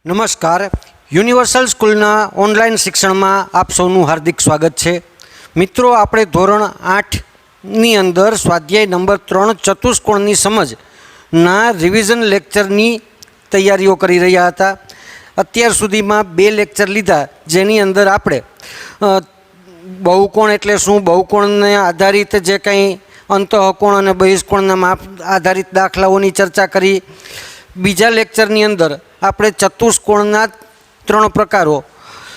નમસ્કાર. યુનિવર્સલ સ્કૂલના ઓનલાઈન શિક્ષણમાં આપ સૌનું હાર્દિક સ્વાગત છે. મિત્રો, આપણે ધોરણ 8ની અંદર સ્વાધ્યાય નંબર 3 ચતુષ્કોણની સમજના રિવિઝન લેક્ચરની તૈયારીઓ કરી રહ્યા હતા. અત્યાર સુધીમાં 2 લેક્ચર લીધા, જેની અંદર આપણે બહુકોણ એટલે શું, બહુકોણને આધારિત જે કંઈ અંતઃકોણ અને બહિષ્કોણના માપ આધારિત દાખલાઓની ચર્ચા કરી. બીજા લેક્ચરની અંદર આપણે ચતુષ્કોણના 3 પ્રકારો,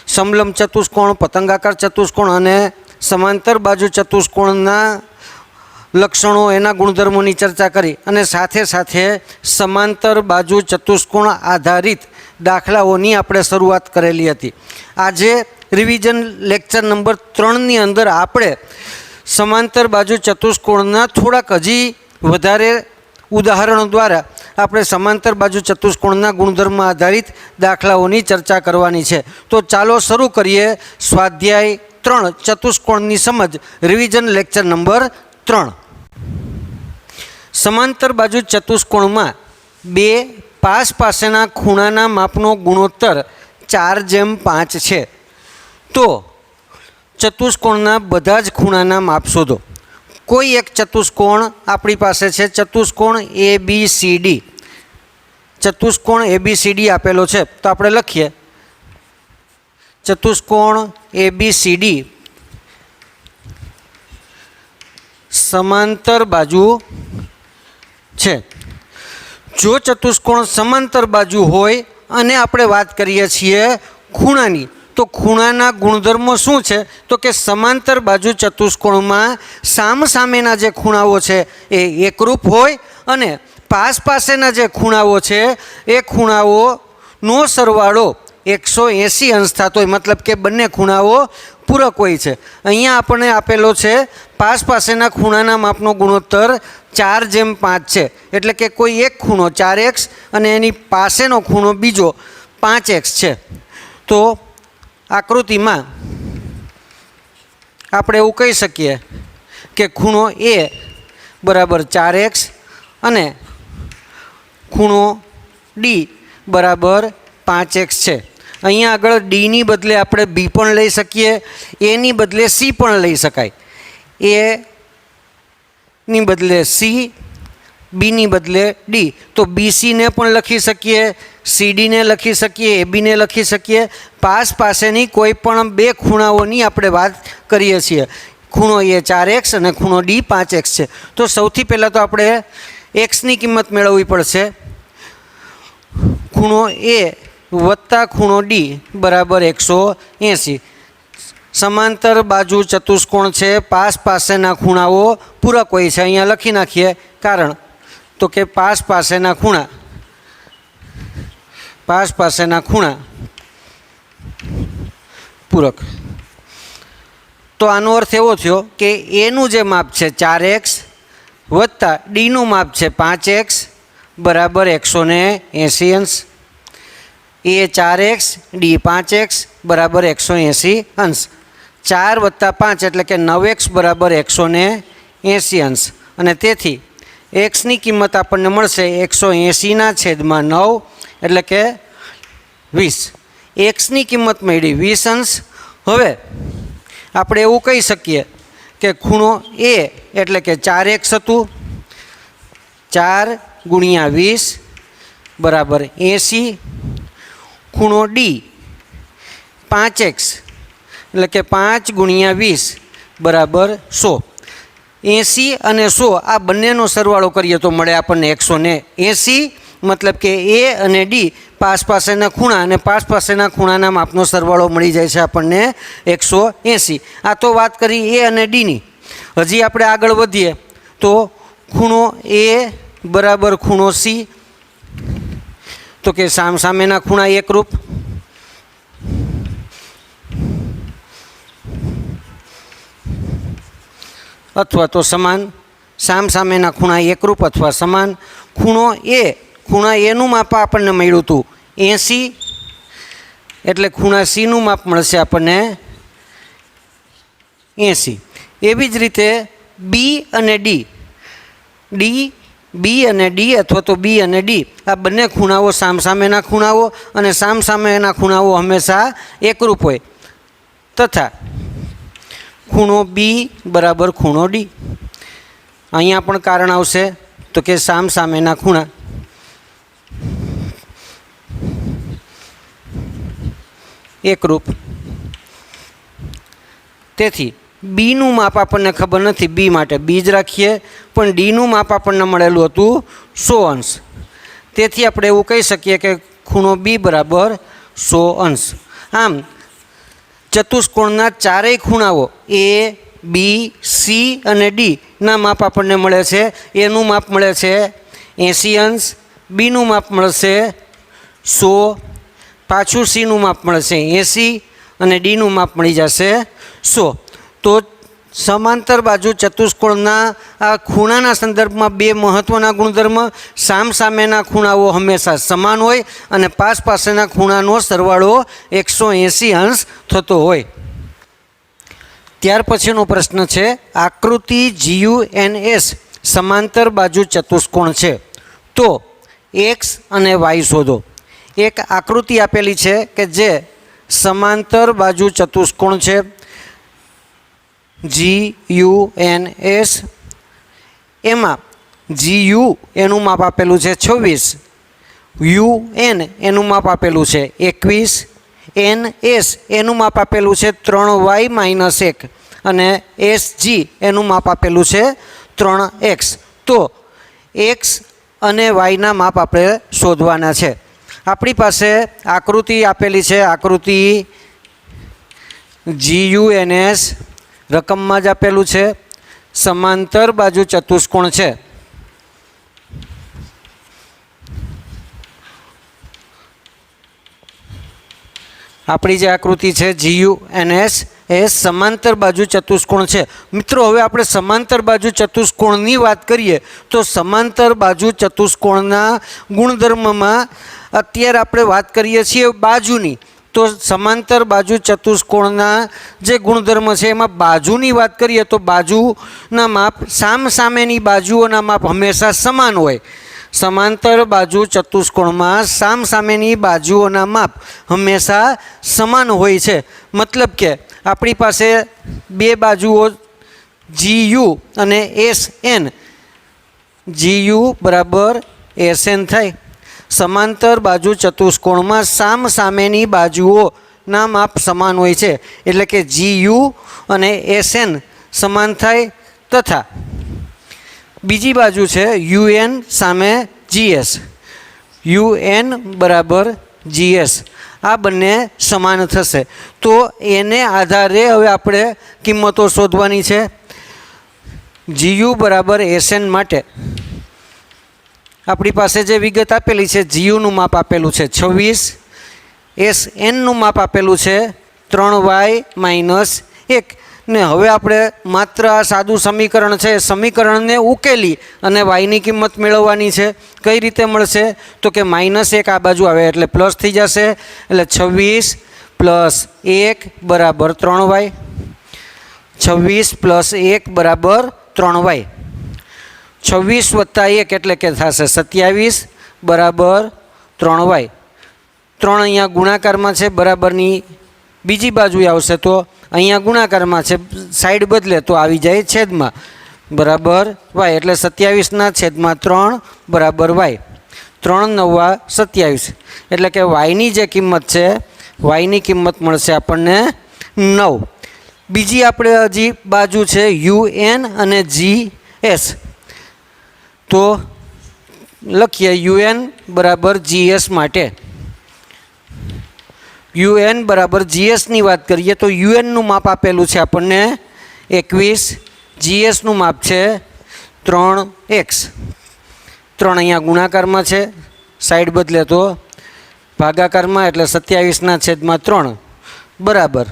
સમલંબ ચતુષ્કોણ, પતંગાકાર ચતુષ્કોણ અને સમાંતર બાજુ ચતુષ્કોણના લક્ષણો, એના ગુણધર્મોની ચર્ચા કરી અને સાથે સાથે સમાંતર બાજુ ચતુષ્કોણ આધારિત દાખલાઓની આપણે શરૂઆત કરેલી હતી. આજે રિવિઝન લેક્ચર નંબર 3ની અંદર આપણે સમાંતર બાજુ ચતુષ્કોણના થોડાક હજી વધારે ઉદાહરણો દ્વારા આપણે સમાંતર બાજુ ચતુષ્કોણના ગુણધર્મ આધારિત દાખલાઓની ચર્ચા કરવાની છે. તો ચાલો શરૂ કરીએ સ્વાધ્યાય 3 ચતુષ્કોણની સમજ, રિવિઝન લેક્ચર નંબર 3. સમાંતર બાજુ ચતુષ્કોણમાં 2 પાસેના ખૂણાના માપનો ગુણોત્તર 4:5 છે. તો ચતુષ્કોણના બધા જ ખૂણાના માપ શોધો. કોઈ એક ચતુષ્કોણ આપણી પાસે છે, ચતુષ્કોણ ABCD. ચતુષ્કોણ ABCD આપેલો છે, તો આપણે લખીએ ચતુષ્કોણ ABCD સમાંતર બાજુ છે. જો ચતુષ્કોણ સમાંતર બાજુ હોય અને આપણે વાત કરીએ છીએ ખૂણાની, તો ખૂણાના ગુણધર્મો શું છે? તો કે સમાંતર બાજુ ચતુષ્કોણમાં સામસામેના જે ખૂણાઓ છે એ એકરૂપ હોય અને પાસેના જે ખૂણાઓ છે એ ખૂણાઓનો સરવાળો 180 અંશ થતો હોય, મતલબ કે બંને ખૂણાઓ પૂરક હોય છે. અહીંયા આપણને આપેલો છે પાસેના ખૂણાના માપનો ગુણોત્તર 4:5 છે, એટલે કે કોઈ એક ખૂણો 4x અને એની પાસેનો ખૂણો બીજો 5x છે. તો આકૃતિમાં આપણે એવું કહી શકીએ કે ખૂણો A બરાબર 4x અને ખૂણો D બરાબર 5x છે. અહીંયા આગળ ડીની બદલે આપણે બી પણ લઈ શકીએ, એની બદલે સી પણ લઈ શકાય. એની બદલે સી, બીની બદલે ડી. તો BCને પણ લખી શકીએ, CDને લખી શકીએ, ABને લખી શકીએ. પાસેની કોઈ પણ 2 ખૂણાઓની આપણે વાત કરીએ છીએ. ખૂણો A 4x અને ખૂણો D 5x છે. તો સૌથી પહેલાં તો આપણે એક્સની કિંમત મેળવવી પડશે. ખૂણો A વત્તા ખૂણો D બરાબર 180. સમાંતર બાજુ ચતુષ્કોણ છે, પાસેના ખૂણાઓ પૂરક હોય છે. અહીંયા લખી નાખીએ કારણ, તો કે પાસેના ખૂણા પૂરક. તો આનો અર્થ એવો થયો કે એનું જે માપ છે 4x વત્તા ડીનું માપ છે 5x બરાબર 180 અંશ. એ 4x D 5x બરાબર 180 અંશ. 4 વત્તા 5 એટલે કે 9x બરાબર 180 અંશ. અને તેથી એક્સની કિંમત આપણને મળશે 180/9 એટલે કે 20. એક્સની કિંમત મળી 20 અંશ. હવે આપણે એવું કહી શકીએ કે ખૂણો A એટલે કે 4x હતું, 4 × 20 બરાબર 80. ખૂણો D 5x એટલે કે 5 × 20 બરાબર 100. 80 અને 100 આ બંનેનો સરવાળો કરીએ તો મળે આપણને 180. મતલબ કે A અને D પાસેના ખૂણા અને પાસેના ખૂણાના માપનો સરવાળો મળી જાય છે આપણને 180. આ તો વાત કરી A અને Dની. હજી આપણે આગળ વધીએ તો ખૂણો A બરાબર ખૂણો C, તો કે સામસામેના ખૂણા એકરૂપ. અથવા તો સમાન. સામસામેના ખૂણા એકરૂપ અથવા સમાન. ખૂણો A, ખૂણા Aનું માપ આપણને મળ્યું હતું 80, એટલે ખૂણા Cનું માપ મળશે આપણને 80. એવી જ રીતે B અને D. D બી અને ડી અથવા તો બી અને ડી આ બંને ખૂણાઓ સામસામેના ખૂણાઓ અને સામસામેના ખૂણાઓ હંમેશા એકરૂપ હોય તથા ખૂણો બી બરાબર ખૂણો ડી. અહીંયા પણ કારણ આવશે તો કે સામસામેના ખૂણા. એકરૂપ. તેથી બીનું માપ આપણને ખબર નથી, બી માટે બી જ રાખીએ, પણ ડીનું માપ આપણને મળેલું હતું 100 અંશ. તેથી આપણે એવું કહી શકીએ કે ખૂણો બી બરાબર 100 અંશ. આમ ચતુષ્કોણના ચારેય ખૂણાઓ એ બી સી અને ડીના માપ આપણને મળે છે. એનું માપ મળે છે 80 અંશ, બીનું માપ મળશે 100, પાછું સીનું માપ મળશે 80 અને ડીનું માપ મળી જશે 100. તો સમાંતર બાજુ ચતુષ્કોણના આ ખૂણાના સંદર્ભમાં બે મહત્ત્વના ગુણધર્મ: સામસામેના ખૂણાઓ હંમેશા સમાન હોય અને પાસેના ખૂણાનો સરવાળો 180 અંશ થતો હોય. ત્યાર પછીનો પ્રશ્ન છે, આકૃતિ GUNS સમાંતર બાજુ ચતુષ્કોણ છે તો એક્સ અને વાય શોધો. એક આકૃતિ આપેલી છે કે જે સમાંતર બાજુ ચતુષ્કોણ છે GUNS. એમાં GU એનું માપ આપેલું છે 26, UN એનું માપ આપેલું છે 21, NS એનું માપ આપેલું છે 3y - 1 અને SG એનું માપ આપેલું છે 3x. તો x અને yના માપ આપણે શોધવાના છે. આપણી પાસે આકૃતિ આપેલી છે, આકૃતિ GUNS રકમમાં જ આપેલું છે. સમાંતર બાજુ ચતુષ્કોણ છે. આપણી જે આકૃતિ છે GUNS એ સમાંતર બાજુ ચતુષ્કોણ છે. મિત્રો, હવે આપણે સમાંતર બાજુ ચતુષ્કોણની વાત કરીએ તો સમાંતર બાજુ ચતુષ્કોણના ગુણધર્મમાં અત્યારે આપણે વાત કરીએ છીએ બાજુની. તો સમાંતર બાજુ ચતુષ્કોણના જે ગુણધર્મ છે એમાં બાજુની વાત કરીએ તો બાજુના માપ સામસામેની બાજુઓના માપ હંમેશા સમાન હોય. સમાંતર બાજુ ચતુષ્કોણમાં સામસામેની બાજુઓના માપ હંમેશા સમાન હોય છે. મતલબ કે આપણી પાસે બે બાજુઓ GU અને SN, GU બરાબર SN થાય. સમાંતર બાજુ ચતુષ્કોણમાં સામસામેની બાજુઓના માપ સમાન હોય છે એટલે કે GU અને SN સમાન થાય તથા બીજી બાજુ છે UN સામે GS, UN બરાબર GS. આ બંને સમાન થશે. તો એને આધારે હવે આપણે કિંમતો શોધવાની છે. GU બરાબર SN માટે આપણી પાસે જે વિગત આપેલી છે, GUનું માપ આપેલું છે 26, SNનું માપ આપેલું છે 3y - 1. ને હવે આપણે માત્ર આ સાદું સમીકરણ છે, સમીકરણને ઉકેલી અને yની કિંમત મેળવવાની છે. કઈ રીતે મળશે તો કે -1 આ બાજુ આવે એટલે પ્લસ થઈ જશે. એટલે 26 + 1 બરાબર 3y, 26 + 1 બરાબર 3y. 26 + 1 એટલે કે થશે 27 બરાબર 3y. 3 અહીંયા ગુણાકારમાં છે, બરાબરની બીજી બાજુ આવશે તો અહીંયા ગુણાકારમાં છે, સાઈડ બદલે તો આવી જાય છેદમાં બરાબર y. એટલે 27/3 બરાબર y. 3 × 9 = 27. એટલે કે yની જે કિંમત છે, yની કિંમત મળશે આપણને 9. બીજી આપણે હજી બાજુ છે UN અને GS. તો લખીએ UN બરાબર GS માટે. UN બરાબર GSની વાત કરીએ તો UNનું માપ આપેલું છે આપણને 21, GSનું માપ છે 3x. 3 અહીંયા ગુણાકારમાં છે, સાઈડ બદલે તો ભાગાકારમાં એટલે 27/3 બરાબર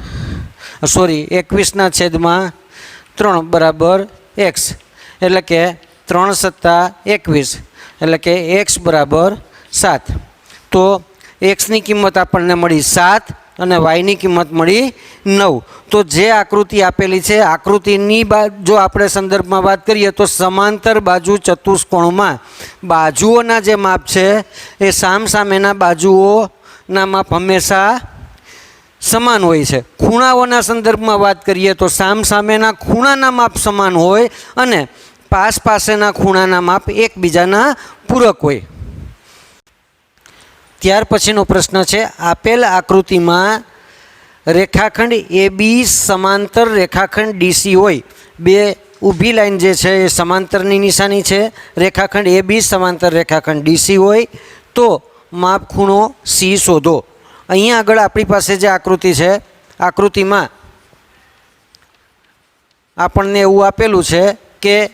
21/3 બરાબર x. એટલે કે 3 + 21 એટલે કે x બરાબર 7. તો xની કિંમત આપણને મળી 7 અને વાયની કિંમત મળી 9. તો જે આકૃતિ આપેલી છે આકૃતિની જો આપણે સંદર્ભમાં વાત કરીએ તો સમાંતર બાજુ ચતુષ્કોણમાં બાજુઓના જે માપ છે એ સામસામેના બાજુઓના માપ હંમેશા સમાન હોય છે. ખૂણાઓના સંદર્ભમાં વાત કરીએ તો સામસામેના ખૂણાના માપ સમાન હોય અને પાસેના ખૂણાના માપ એકબીજાના પૂરક હોય. ત્યાર પછીનો પ્રશ્ન છે, આપેલ આકૃતિમાં રેખાખંડ AB સમાંતર રેખાખંડ DC હોય. બે ઊભી લાઈન જે છે એ સમાંતરની નિશાની છે. રેખાખંડ AB સમાંતર રેખાખંડ DC હોય તો માપ ખૂણો C શોધો. અહીંયા આગળ આપણી પાસે જે આકૃતિ છે આકૃતિમાં આપણને એવું આપેલું છે કે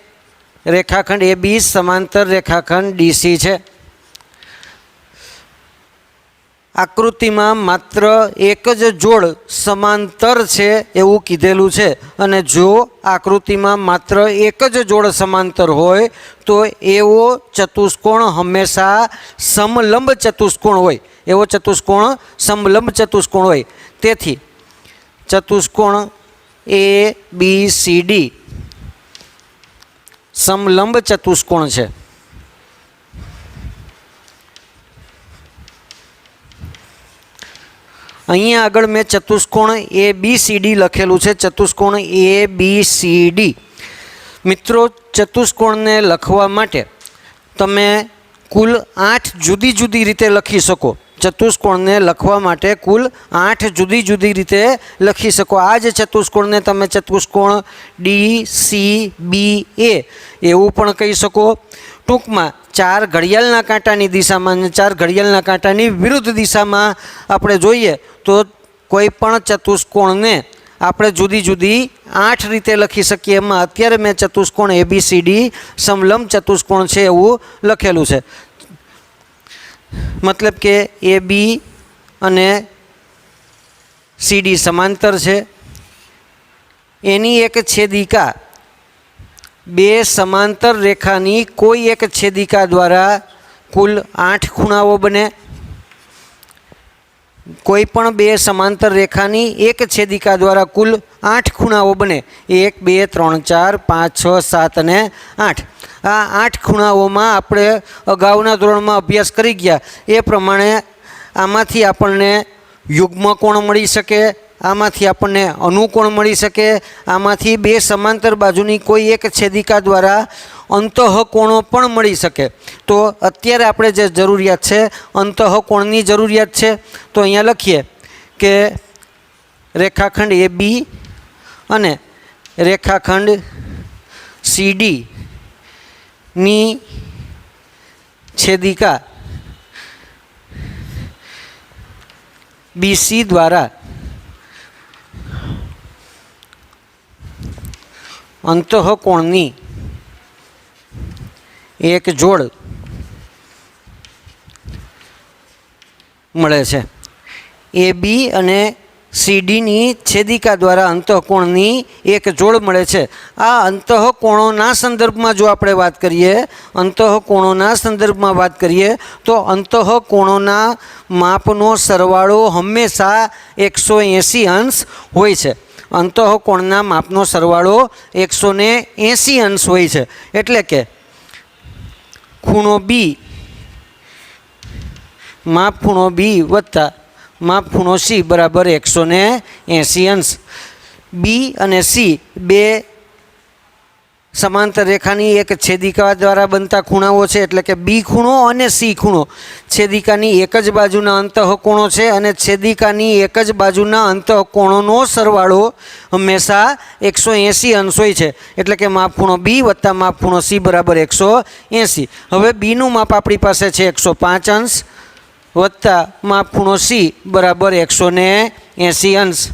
રેખાખંડ AB સમાંતર રેખાખંડ DC છે. આકૃતિમાં માત્ર એક જ જોડ સમાંતર છે એવું કીધેલું છે અને જો આકૃતિમાં માત્ર એક જ જોડ સમાંતર હોય તો એવો ચતુષ્કોણ હંમેશા સમલંબ ચતુષ્કોણ હોય. એવો ચતુષ્કોણ સમલંબ ચતુષ્કોણ હોય. તેથી ચતુષ્કોણ ABCD સમલંબ ચતુષ્કોણ છે. અહીંયા આગળ મેં ચતુષ્કોણ ABCD લખેલું છે. ચતુષ્કોણ ABCD. મિત્રો, ચતુષ્કોણને લખવા માટે તમે કુલ 8 જુદી જુદી રીતે લખી શકો. ચતુષ્કોણને લખવા માટે કુલ 8 જુદી જુદી રીતે લખી શકો. આ જ ચતુષ્કોણને તમે ચતુષ્કોણ DCBA એવું પણ કહી શકો. ટૂંકમાં 4 ઘડિયાળના કાંટાની દિશામાં અને 4 ઘડિયાળના કાંટાની વિરુદ્ધ દિશામાં આપણે જોઈએ તો કોઈ પણ ચતુષ્કોણને આપણે જુદી જુદી 8 રીતે લખી શકીએ. એમાં અત્યારે મેં ચતુષ્કોણ ABCD સમલંબ ચતુષ્કોણ છે એવું લખેલું છે. મતલબ કે AB અને CD સમાંતર છે. એની એક છેદિકા બે સમાંતર રેખાની કોઈ એક છેદિકા દ્વારા કુલ 8 ખૂણાઓ બને. કોઈ પણ બે સમાંતર રેખાની એક છેદિકા દ્વારા કુલ 8 ખૂણાઓ બને. 1 2 3 4 5 6 7 અને 8. આ 8 ખૂણાઓમાં આપણે અગાઉના ધોરણમાં અભ્યાસ કરી ગયા એ પ્રમાણે આમાંથી આપણને યુગ્મ કોણ મળી શકે, આમાંથી આપણને અનુકોણ મળી શકે, આમાંથી બે સમાંતર બાજુની કોઈ એક છેદિકા દ્વારા અંતઃકોણો પણ મળી શકે. તો અત્યારે આપણે જે જરૂરિયાત છે અંતઃકોણની જરૂરિયાત છે. તો અહીંયા લખીએ કે રેખાખંડ AB અને રેખાખંડ CD ની છેદિકા BC દ્વારા અંતઃકોણની એક જોડ મળે છે. AB અને CDની છેદિકા દ્વારા અંતઃકોણની એક જોડ મળે છે. આ અંતઃકોણોના સંદર્ભમાં જો આપણે વાત કરીએ તો અંતઃકોણોના માપનો સરવાળો હંમેશા 180 અંશ હોય છે. અંતઃકોણના માપનો સરવાળો 180 અંશ હોય છે. એટલે કે ખૂણો B માપ ખૂણો B વત્તા માપ ખૂણો C બરાબર 180 અંશ. B અને C બે સમાંતર રેખાની એક છેદિકા દ્વારા બનતા ખૂણાઓ છે. એટલે કે B ખૂણો અને C ખૂણો છેદિકાની એક જ બાજુના અંતઃકોણો છે અને છેદિકાની એક જ બાજુના અંતઃકોણોનો સરવાળો હંમેશા 180 અંશ હોય છે. એટલે કે માપ ખૂણો B વત્તા માપ ખૂણો C બરાબર 180. હવે Bનું માપ આપણી પાસે છે 105 અંશ વત્તા માપ ખૂણો C બરાબર 180 અંશ.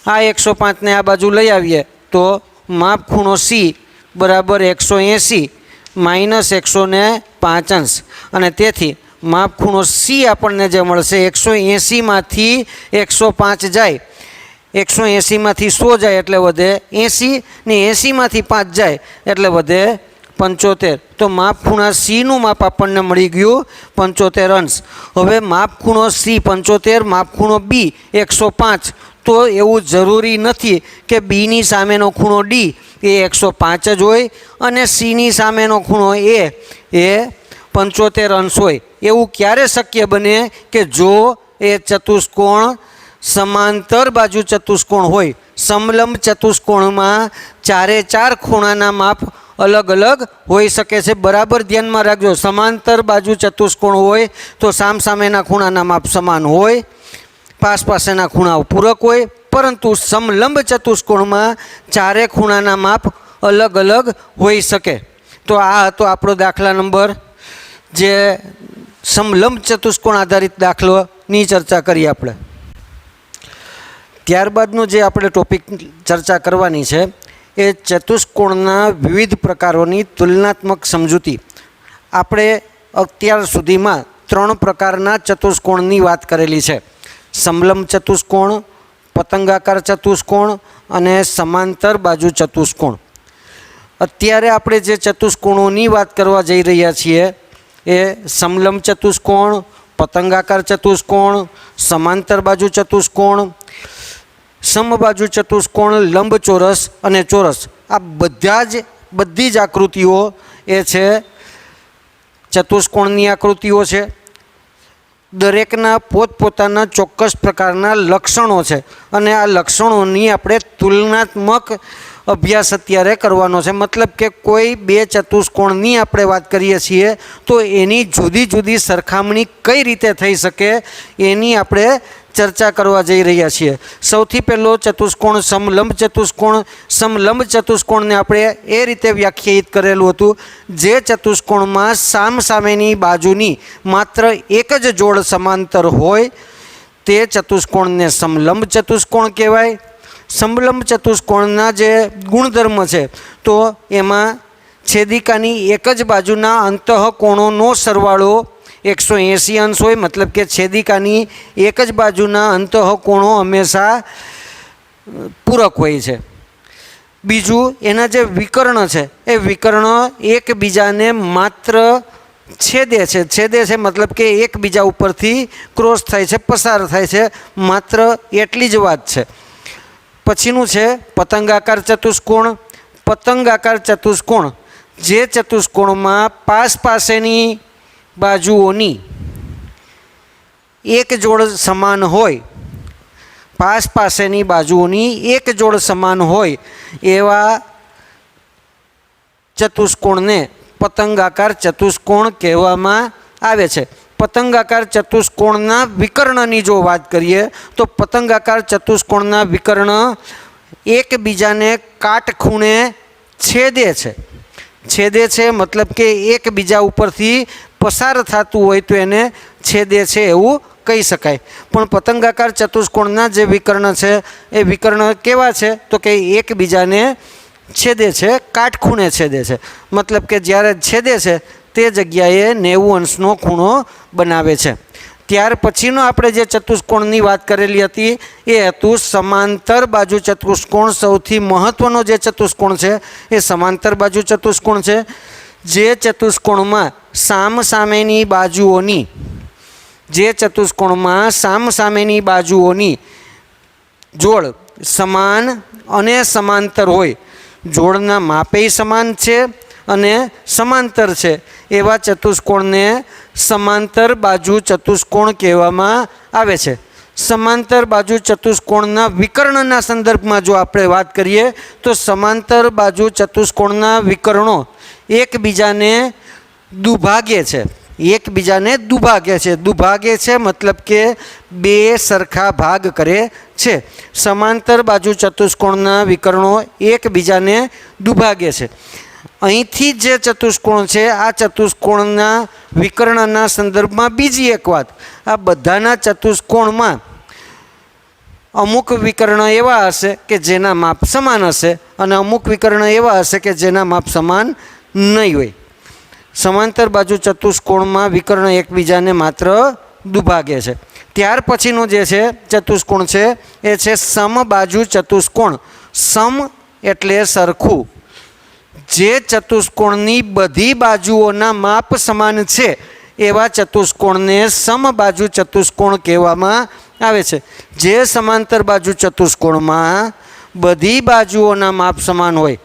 આ 105ને આ બાજુ લઈ આવીએ તો માપ ખૂણો C બરાબર 180 માઇનસ 105 અંશ. અને તેથી માપ ખૂણો C આપણને જે મળશે 180માંથી 105 જાય, 180માંથી 100 જાય એટલે વધે 80 ને 80માંથી 5 જાય એટલે વધે 75। તો માપ ખૂણા સીનું માપ આપણને મળી ગયું 75 અંશ। હવે માપ ખૂણો સી 75, માપ ખૂણો બી 105। તો એવું જરૂરી નથી કે બીની સામેનો ખૂણો ડી એ 105 જ હોય અને સીની સામેનો ખૂણો એ 75 અંશ હોય। એવું ક્યારે શક્ય બને કે જો એ ચતુષ્કોણ समांतर बाजू चतुष्कोण होय। समलंब चतुष्कोण में चारे चार खूणाना माप अलग अलग होई सके छे। बराबर ध्यान में राखजो, समांतर बाजू चतुष्कोण होय तो सामसामेना खूणाना माप समान होय, पास पासेना खूणाओ पूरक होय। परंतु समलंब चतुष्कोण में चारे खूणाना माप अलग अलग होई सके। तो आ हतो आपणो दाखला नंबर जे समलंब चतुष्कोण आधारित दाखलोनी चर्चा करी आपणे। ત્યારબાદનો જે આપણે ટોપિક ચર્ચા કરવાની છે એ ચતુષ્કોણના વિવિધ પ્રકારોની તુલનાત્મક સમજૂતી। આપણે અત્યાર સુધીમાં 3 પ્રકારના ચતુષ્કોણની વાત કરેલી છે, સમલંબ ચતુષ્કોણ, પતંગાકાર ચતુષ્કોણ અને સમાંતર બાજુ ચતુષ્કોણ। અત્યારે આપણે જે ચતુષ્કોણોની વાત કરવા જઈ રહ્યા છીએ એ સમલંબ ચતુષ્કોણ, પતંગાકાર ચતુષ્કોણ, સમાંતર બાજુ ચતુષ્કોણ, समबाजू चतुष्कोण, लंबचोरस अने चोरस। आ बधी ज आकृतिओ ए छे चतुष्कोणनी आकृतिओ छे। दरेकना पोतपोताना चोक्कस प्रकारना लक्षणों छे अने आ लक्षणोनी आपणे तुलनात्मक अभ्यास अत्यारे करवानो छे। मतलब के कोई बे चतुष्कोणनी आपणे वात करीए छीए तो एनी जुदी जुदी सरखामणी कई रीते थई शके एनी आपणे चर्चा करवा जई रह्या छीए। सौथी पहेलो चतुष्कोण समलंब चतुष्कोण। समलंब चतुष्कोण ने आपणे ए रीते व्याख्यायित करेलुं हतुं, जे चतुष्कोणमां सामसामेनी बाजुनी मात्र एक ज जोड़ समांतर होय ते चतुष्कोणने समलंब चतुष्कोण कहेवाय। समलंब चतुष्कोणना जे गुणधर्म छे तो एमां छेदिकानी एक ज बाजुना अंतःकोणोनो सरवाळो 180 अंश होय। मतलब के छेदिकानी एक ज बाजुना अंतःकोणो हमेशा पूरक होय छे। बीजू एना जे विकर्ण छे ए विकर्ण एकबीजाने मात्र छेदे छे। छेदे छे मतलब के एकबीजा उपरथी क्रॉस थाय छे, पसार थाय छे, मात्र एटली ज वात छे। पछीनुं छे पतंगाकार चतुष्कोण। पतंगाकार चतुष्कोण जे चतुष्कोणमां पास पासेनी बाजुओनी एक जोड़ समान होय, पास पासेनी बाजुओनी एक जोड़ समान होय एवा चतुष्कोणने पतंगाकार चतुष्कोण कहेवामां आवे छे। पतंगाकार चतुष्कोणना विकर्णनी जो बात करिए तो पतंगाकार चतुष्कोणना विकर्ण एकबीजाने काटखूणे छेदे छे। छेदे छे मतलब के एकबीजा उपरथी पसार थतुं होय तो एने छेदे छे एवुं कही शकाय। पण पतंगाकार चतुष्कोणना जे विकर्ण छे ए विकर्ण केवा छे तो के एकबीजाने छेदे छे, काटखूणे छेदे छे। मतलब के ज्यारे छेदे छे ते जग्याए 90 अंशनो खूणो बनावे छे। त्यार पछीनो आपणे जे चतुष्कोणनी वात करेली हती ए हतुं समांतर बाजू चतुष्कोण। सौथी महत्वनो जे चतुष्कोण छे ए समांतर बाजू चतुष्कोण छे। जे चतुष्कोणमां सामसामेनी बाजुओनी जे चतुष्कोणमां सामसामेनी बाजुओनी जोड़ समान अने समांतर होय, जोड़ना मापे समान छे अने समांतर छे एवा चतुष्कोणने समांतर बाजू चतुष्कोण कहेवामां आवे छे। समांतर बाजू चतुष्कोणना विकर्णना संदर्भमां जो आपणे वात करीए तो समांतर बाजू चतुष्कोणना विकर्णो एकबीजाने दुभागे छे। एकबीजाने दुभागे छे। दुभागे छे मतलब के बे सरखा भाग करे छे। समांतर बाजू चतुष्कोणना विकर्णो एकबीजाने दुभागे छे। અહીંથી જે ચતુષ્કોણ છે આ ચતુષ્કોણના વિકર્ણના સંદર્ભમાં બીજી એક વાત, આ બધાના ચતુષ્કોણમાં અમુક વિકર્ણ એવા હશે કે જેના માપ સમાન હશે અને અમુક વિકર્ણ એવા હશે કે જેના માપ સમાન નહીં હોય। સમાંતર બાજુ ચતુષ્કોણમાં વિકર્ણ એકબીજાને માત્ર દુભાગે છે। ત્યાર પછીનો જે છે ચતુષ્કોણ છે એ છે સમબાજુ ચતુષ્કોણ। સમ એટલે સરખું, જે ચતુષ્કોણની બધી બાજુઓના માપ સમાન છે એવા ચતુષ્કોણને સમબાજુ ચતુષ્કોણ કહેવામાં આવે છે. જે સમાંતર બાજુ ચતુષ્કોણમાં બધી બાજુઓના માપ સમાન હોય,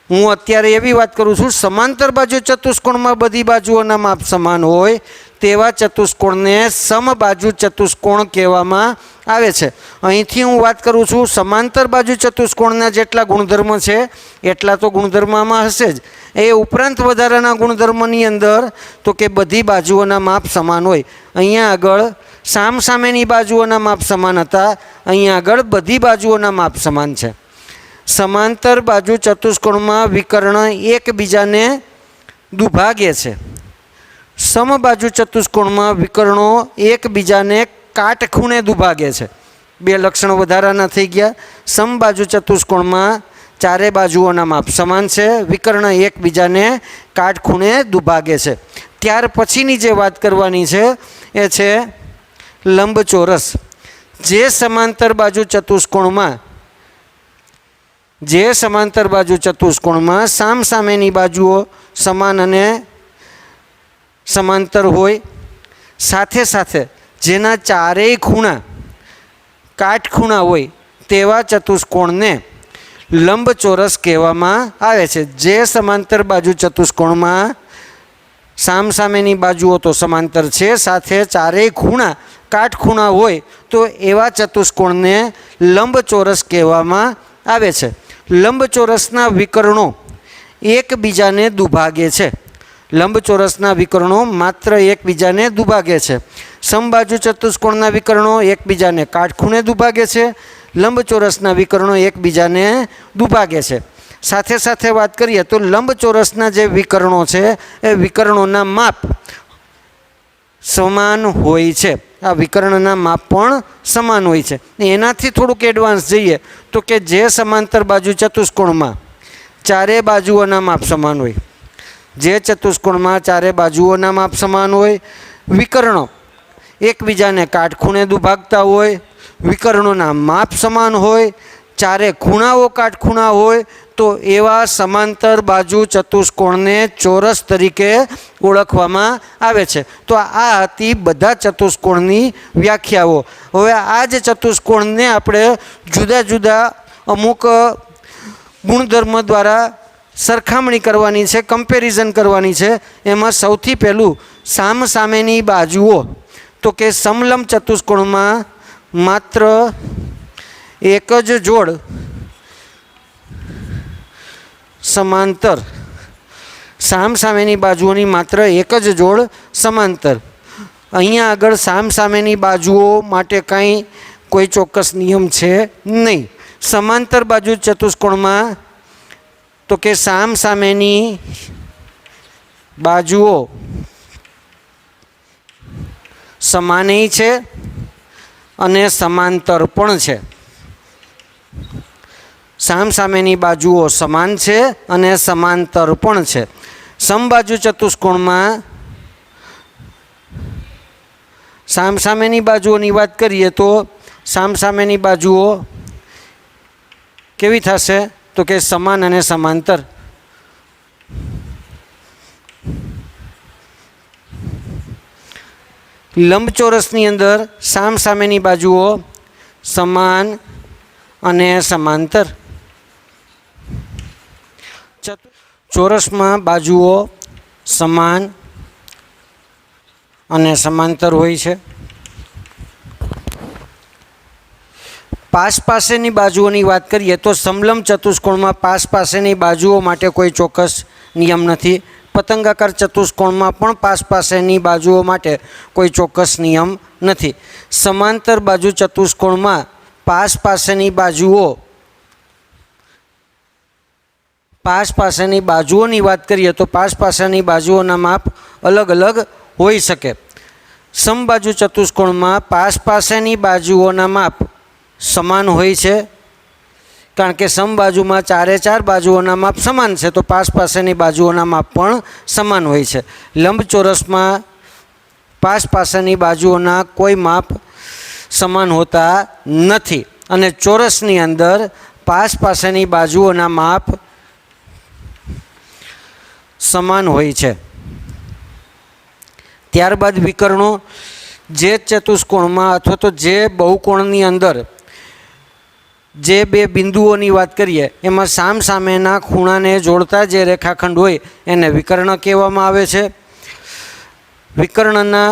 હું અત્યારે એવી વાત કરું છું, સમાંતર બાજુ ચતુષ્કોણમાં બધી બાજુઓના માપ સમાન હોય તેવા ચતુષ્કોણને સમબાજુ ચતુષ્કોણ કહેવામાં આવે છે. અહીંથી હું વાત કરું છું સમાંતર બાજુ ચતુષ્કોણના જેટલા ગુણધર્મ છે એટલા તો ગુણધર્મમાં હશે જ, એ ઉપરાંત વધારાના ગુણધર્મની અંદર તો કે બધી બાજુઓના માપ સમાન હોય. અહીંયા આગળ સામસામેની બાજુઓના માપ સમાન હતા, અહીંયા આગળ બધી બાજુઓના માપ સમાન છે. સમાંતર બાજુ ચતુષ્કોણમાં વિકર્ણ એકબીજાને દુભાગે છે. સમબાજુ ચતુષ્કોણમાં વિકર્ણો એકબીજાને કાટખૂણે દુભાગે છે. બે લક્ષણો વધારાના થઈ ગયા. સમબાજુ ચતુષ્કોણમાં ચારે બાજુઓના માપ સમાન છે, વિકર્ણ એકબીજાને કાટખૂણે દુભાગે છે. ત્યાર પછીની જે વાત કરવાની છે એ છે લંબચોરસ. જે સમાંતર બાજુ ચતુષ્કોણમાં સામસામેની બાજુઓ સમાન અને સમાંતર હોય, સાથે સાથે જેના ચારેય ખૂણા કાટખૂણા હોય તેવા ચતુષ્કોણને લંબચોરસ કહેવામાં આવે છે. જે સમાંતર બાજુ ચતુષ્કોણમાં સામસામેની બાજુઓ તો સમાંતર છે, સાથે ચારેય ખૂણા કાટખૂણા હોય તો એવા ચતુષ્કોણને લંબચોરસ કહેવામાં આવે છે. લંબચોરસના વિકર્ણો એકબીજાને દુભાગે છે. લંબચોરસના વિકર્ણો માત્ર એકબીજાને દુભાગે છે. સમબાજુ ચતુષ્કોણના વિકર્ણો એકબીજાને કાટખૂણે દુભાગે છે, લંબચોરસના વિકર્ણો એકબીજાને દુભાગે છે. સાથે સાથે વાત કરીએ તો લંબચોરસના જે વિકર્ણો છે એ વિકર્ણોના માપ સમાન હોય છે. આ વિકર્ણના માપ પણ સમાન હોય છે. એનાથી થોડુંક એડવાન્સ જઈએ તો કે જે સમાંતર બાજુ ચતુષ્કોણમાં ચારે બાજુઓના માપ સમાન હોય, જે ચતુષ્કોણમાં ચારે બાજુઓના માપ સમાન હોય, વિકર્ણો એકબીજાને કાટખૂણે દુભાગતા હોય, વિકર્ણોના માપ સમાન હોય, ચારે ખૂણાઓ કાટખૂણા હોય તો એવા સમાંતર બાજુ ચતુષ્કોણને ચોરસ તરીકે ઓળખવામાં આવે છે. તો આ હતી બધા ચતુષ્કોણની વ્યાખ્યાઓ. હવે આ જ ચતુષ્કોણને આપણે જુદા જુદા અમુક ગુણધર્મ દ્વારા સરખામણી કરવાની છે, કમ્પેરિઝન કરવાની છે. એમાં સૌથી પહેલું સામસામેની બાજુઓ. તો કે સમલંબ ચતુષ્કોણમાં માત્ર એક જ જોડ સમાંતર, સામસામેની બાજુઓની માત્ર એક જ જોડ સમાંતર. અહીંયા આગળ સામસામેની બાજુઓ માટે કાંઈ કોઈ ચોક્કસ નિયમ છે નહીં. સમાંતર બાજુ ચતુષ્કોણમાં તો કે સામસામેની બાજુઓ સમાનેય છે અને સમાંતર પણ છે. સામસામેની બાજુઓ સમાન છે અને સમાંતર પણ છે. સમબાજુ ચતુષ્કોણમાં સામસામેની બાજુઓની વાત કરીએ તો સામસામેની બાજુઓ કેવી થશે તો કે સમાન અને સમાંતર. લંબચોરસની અંદર સામસામેની બાજુઓ સમાન અને સમાંતર. ચોરસમાં બાજુઓ સમાન અને સમાંતર હોય છે. પાસ પાસેની બાજુઓની વાત કરીએ તો સમલંબ ચતુષ્કોણમાં પાસ પાસેની બાજુઓ માટે કોઈ ચોક્કસ નિયમ નથી. પતંગાકાર ચતુષ્કોણમાં પણ પાસ પાસેની બાજુઓ માટે કોઈ ચોક્કસ નિયમ નથી. સમાંતર બાજુ ચતુષ્કોણમાં પાસ પાસેની બાજુઓની વાત કરીએ તો પાસ પાસેની બાજુઓના માપ અલગ અલગ હોઈ શકે. સમબાજુ ચતુષ્કોણમાં પાસ પાસેની બાજુઓના માપ સમાન હોય છે, કારણ કે સમબાજુમાં ચારે ચાર બાજુઓના માપ સમાન છે તો પાસ પાસેની બાજુઓના માપ પણ સમાન હોય છે. લંબચોરસમાં પાસ પાસેની બાજુઓના કોઈ માપ સમાન હોતા નથી અને ચોરસની અંદર પાસ પાસેની બાજુઓના માપ સમાન હોય છે। ત્યારબાદ વિકર્ણો જે ચતુષ્કોણમાં અથવા તો જે બહુકોણની અંદર જે બે બિંદુઓની વાત કરીએ એમાં સામસામેના ખૂણાને જોડતા જે રેખાખંડ હોય એને વિકર્ણ કહેવામાં આવે છે। વિકર્ણના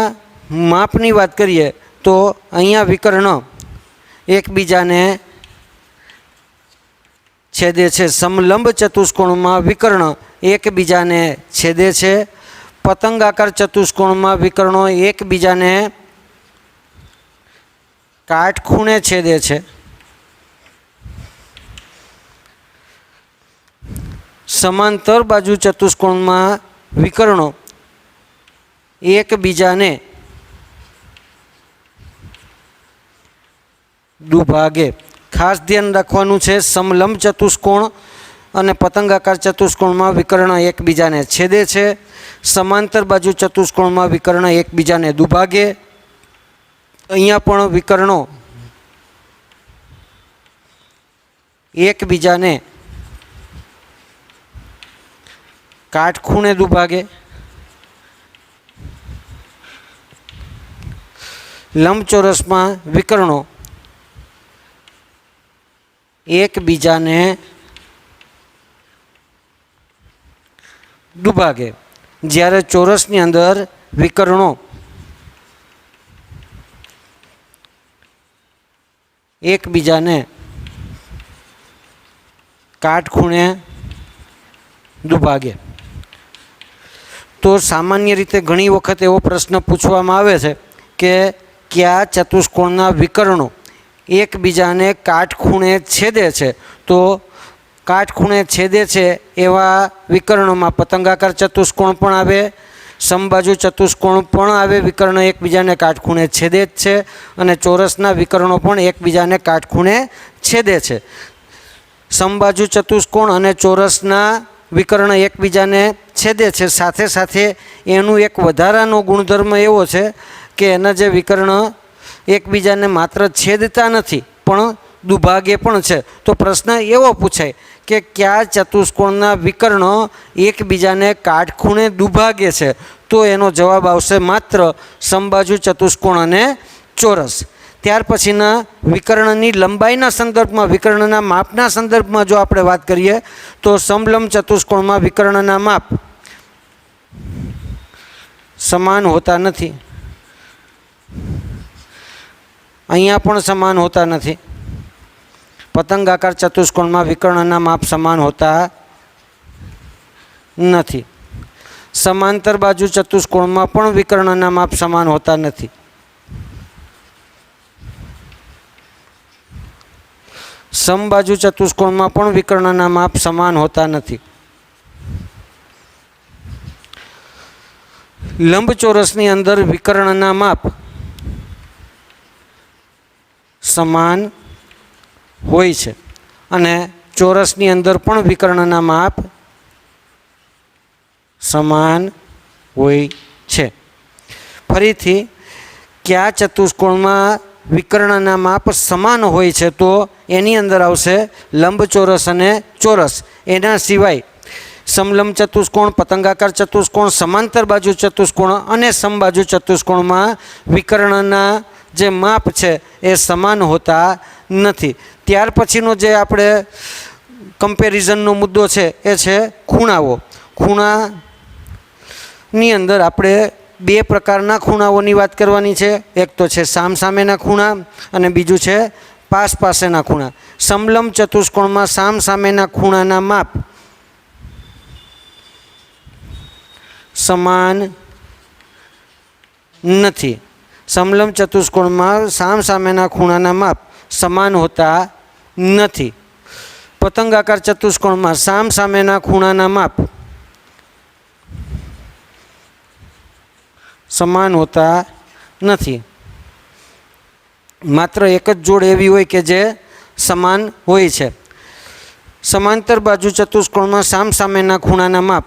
માપની વાત કરીએ તો અહીંયા વિકર્ણ એકબીજાને છેદે છે। સમલંબ ચતુષ્કોણમાં વિકર્ણ એકબીજાને છેદે છે। પતંગાકાર ચતુષ્કોણમાં વિકર્ણો એકબીજાને કાટખૂણે છેદે છે। સમાંતર બાજુ ચતુષ્કોણમાં વિકર્ણો એકબીજાને દુભાગે। ખાસ ધ્યાન રાખવાનું છે, સમલંબ ચતુષ્કોણ અને પતંગાકાર ચતુષ્કોણમાં વિકર્ણ એકબીજાને છેદે છે। સમાંતર બાજુ ચતુષ્કોણમાં વિકર્ણ એકબીજાને દુભાગે। અહીંયા પણ વિકર્ણો એકબીજાને કાટખૂણે દુભાગે। લંબચોરસમાં વિકર્ણો એકબીજાને દુભાગે। જ્યારે ચોરસની અંદર વિકર્ણો એકબીજાને કાટખૂણે દુભાગે। તો સામાન્ય રીતે ઘણી વખત એવો પ્રશ્ન પૂછવામાં આવે છે કે કયા ચતુષ્કોણના વિકર્ણો એકબીજાને કાટખૂણે છેદે છે? તો કાટખૂણે છેદે છે એવા વિકર્ણોમાં પતંગાકાર ચતુષ્કોણ પણ આવે, સમબાજુ ચતુષ્કોણ પણ આવે। વિકર્ણ એકબીજાને કાટખૂણે છેદે જ છે અને ચોરસના વિકર્ણો પણ એકબીજાને કાટખૂણે છેદે છે। સમબાજુ ચતુષ્કોણ અને ચોરસના વિકર્ણ એકબીજાને છેદે છે, સાથે સાથે એનું એક વધારાનો ગુણધર્મ એવો છે કે એના જે વિકર્ણ એકબીજાને માત્ર છેદતા નથી પણ દુભાગે પણ છે। તો પ્રશ્ન એવો પૂછાય કે કયા ચતુષ્કોણના વિકર્ણ એકબીજાને કાટખૂણે દુભાગે છે? તો એનો જવાબ આવશે માત્ર સમબાજુ ચતુષ્કોણ અને ચોરસ। ત્યાર પછીના વિકર્ણની લંબાઈના સંદર્ભમાં, વિકર્ણના માપના સંદર્ભમાં જો આપણે વાત કરીએ તો સમલંબ ચતુષ્કોણમાં વિકર્ણના માપ સમાન હોતા નથી। અહીંયા પણ સમાન હોતા નથી। પતંગાકાર ચતુષ્કોણમાં વિકર્ણના માપ સમાન હોતા નથી। સમાંતર બાજુ ચતુષ્કોણમાં પણ વિકર્ણના માપ સમાન હોતા નથી। સમબાજુ ચતુષ્કોણમાં પણ વિકર્ણના માપ સમાન હોતા નથી। લંબચોરસની અંદર વિકર્ણના માપ સમાન હોય છે અને ચોરસની અંદર પણ વિકર્ણના માપ સમાન હોય છે। ફરીથી કયા ચતુષ્કોણમાં વિકર્ણના માપ સમાન હોય છે? તો એની અંદર આવશે લંબચોરસ અને ચોરસ। એના સિવાય સમલંબ ચતુષ્કોણ, પતંગાકાર ચતુષ્કોણ, સમાંતર બાજુ ચતુષ્કોણ અને સમબાજુ ચતુષ્કોણમાં વિકર્ણના જે માપ છે એ સમાન હોતા નથી। ત્યાર પછીનો જે આપણે કમ્પેરિઝનનો મુદ્દો છે એ છે ખૂણાઓ। ખૂણાની અંદર આપણે બે પ્રકારના ખૂણાઓની વાત કરવાની છે। એક તો છે સામસામેના ખૂણા અને બીજું છે પાસ પાસેના ખૂણા। સમલંબ ચતુષ્કોણમાં સામસામેના ખૂણાના માપ સમાન નથી। સમલંબ ચતુષ્કોણમાં સામસામેના ખૂણાના માપ સમાન હોતા નથી। પતંગાકાર ચતુષ્કોણમાં સામસામેના ખૂણાના માપ સમાન હોતા નથી। માત્ર એક જ જોડ એવી હોય કે જે સમાન હોય છે। સમાંતર બાજુ ચતુષ્કોણમાં સામસામેના ખૂણાના માપ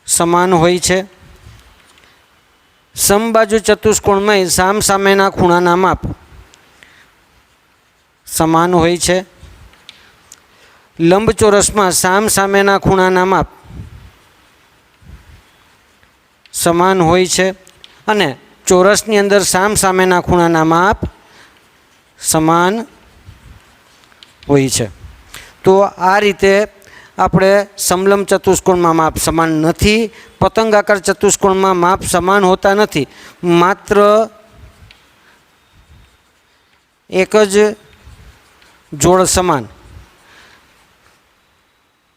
સમાન હોય છે। સમબાજુ ચતુષ્કોણમાં સામસામેના ખૂણાના માપ સમાન હોય છે। લંબચોરસમાં સામસામેના ખૂણાના માપ સમાન હોય છે અને ચોરસની અંદર સામસામેના ખૂણાના માપ સમાન હોય છે. તો આ રીતે આપણે સમલંબ ચતુષ્કોણમાં માપ સમાન નથી, પતંગાકાર ચતુષ્કોણમાં માપ સમાન હોતા નથી, માત્ર એક જ જોડ સમાન,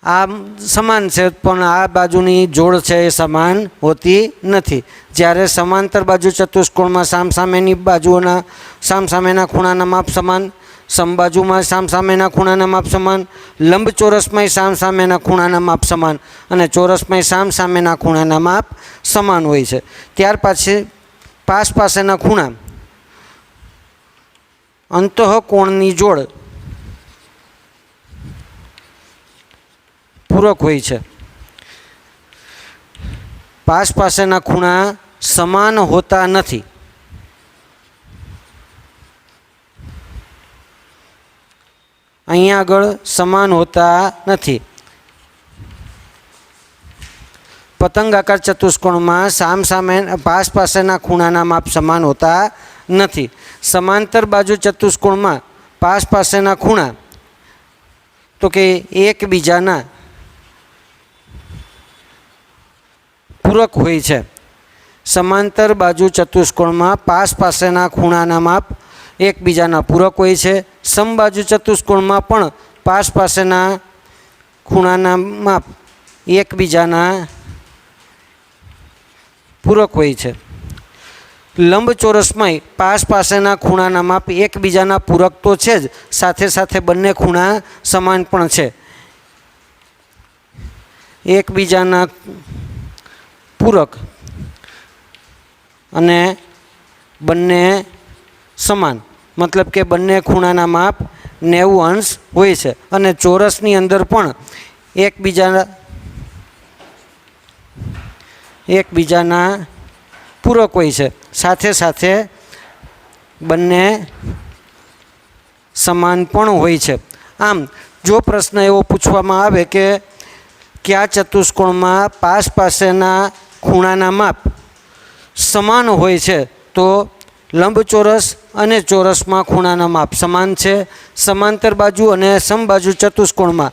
આ સમાન છે પણ આ બાજુની જોડ છે એ સમાન હોતી નથી. જ્યારે સમાંતર બાજુ ચતુષ્કોણમાં સામસામેની બાજુઓના સામસામેના ખૂણાના માપ સમાન, સમબાજુમાં સામસામેના ખૂણાના માપ સમાન, લંબચોરસમાં સામસામેના ખૂણાના માપ સમાન અને ચોરસમાં સામસામેના ખૂણાના માપ સમાન હોય છે. ત્યાર પછી પાસેના ખૂણા અંતઃકોણની જોડ પૂરક હોય છે. પાસેના ખૂણા સમાન હોતા નથી. અહીંયા આગળ સમાન હોતા નથી. પતંગાકાર ચતુષ્કોણમાં સામસામે પાસેના ખૂણાના માપ સમાન હોતા નથી. સમાંતર બાજુ ચતુષ્કોણમાં પાસેના ખૂણા તો કે એકબીજાના પૂરક હોય છે. સમાંતર બાજુ ચતુષ્કોણમાં પાસેના ખૂણાના માપ એકબીજાના પૂરક હોય છે. સમબાજુ ચતુષ્કોણમાં પણ પાસેના ખૂણાના માપ એકબીજાના પૂરક હોય છે. લંબચોરસમાં પાસેના ખૂણાના માપ એકબીજાના પૂરક તો છે જ, સાથે સાથે બંને ખૂણા સમાન પણ છે. એકબીજાના પૂરક અને બંને સમાન, મતલબ કે બંને ખૂણાના માપ 90 અંશ હોય છે. અને ચોરસની અંદર પણ એકબીજાના પૂરક હોય છે, સાથે સાથે બંને સમાન પણ હોય છે. આમ જો પ્રશ્ન એવો પૂછવામાં આવે કે કયા ચતુષ્કોણમાં પાસેના ખૂણાના માપ સમાન હોય છે, તો લંબચોરસ અને ચોરસમાં ખૂણાના માપ સમાન છે. સમાંતર બાજુ અને સમબાજુ ચતુષ્કોણમાં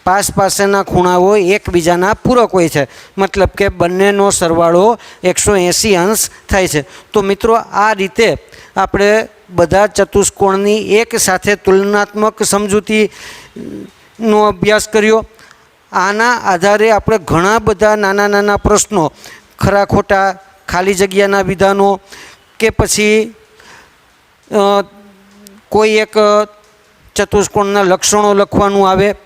પાસેના ખૂણાઓ એકબીજાના પૂરક હોય છે, મતલબ કે બંનેનો સરવાળો 180 અંશ થાય છે. તો મિત્રો આ રીતે આપણે બધા ચતુષ્કોણની એક સાથે તુલનાત્મક સમજૂતીનો અભ્યાસ કર્યો. આના આધારે આપણે ઘણા બધા નાના નાના પ્રશ્નો, ખરા ખોટા, ખાલી જગ્યાના વિધાનો કે પછી કોઈ એક ચતુષ્કોણના લક્ષણો લખવાનું આવે,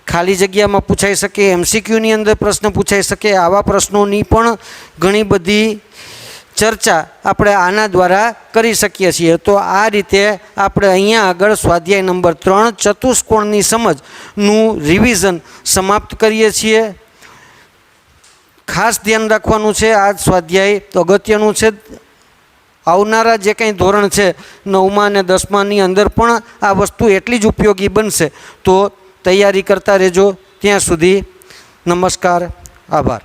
ખાલી જગ્યામાં પૂછાઈ શકે, MCQની અંદર પ્રશ્ન પૂછાઈ શકે, આવા પ્રશ્નોની પણ ઘણી બધી ચર્ચા આપણે આના દ્વારા કરી શકીએ છીએ. તો આ રીતે આપણે અહીંયા આગળ સ્વાધ્યાય નંબર 3 ચતુષ્કોણની સમજનું રિવિઝન સમાપ્ત કરીએ છીએ. ખાસ ધ્યાન રાખવાનું છે, આ સ્વાધ્યાય અગત્યનું છે. આવનારા જે કંઈ ધોરણ છે 9મા અને 10માની અંદર પણ આ વસ્તુ એટલી જ ઉપયોગી બનશે. તો તૈયારી કરતા રહેજો. ત્યાં સુધી નમસ્કાર, આભાર.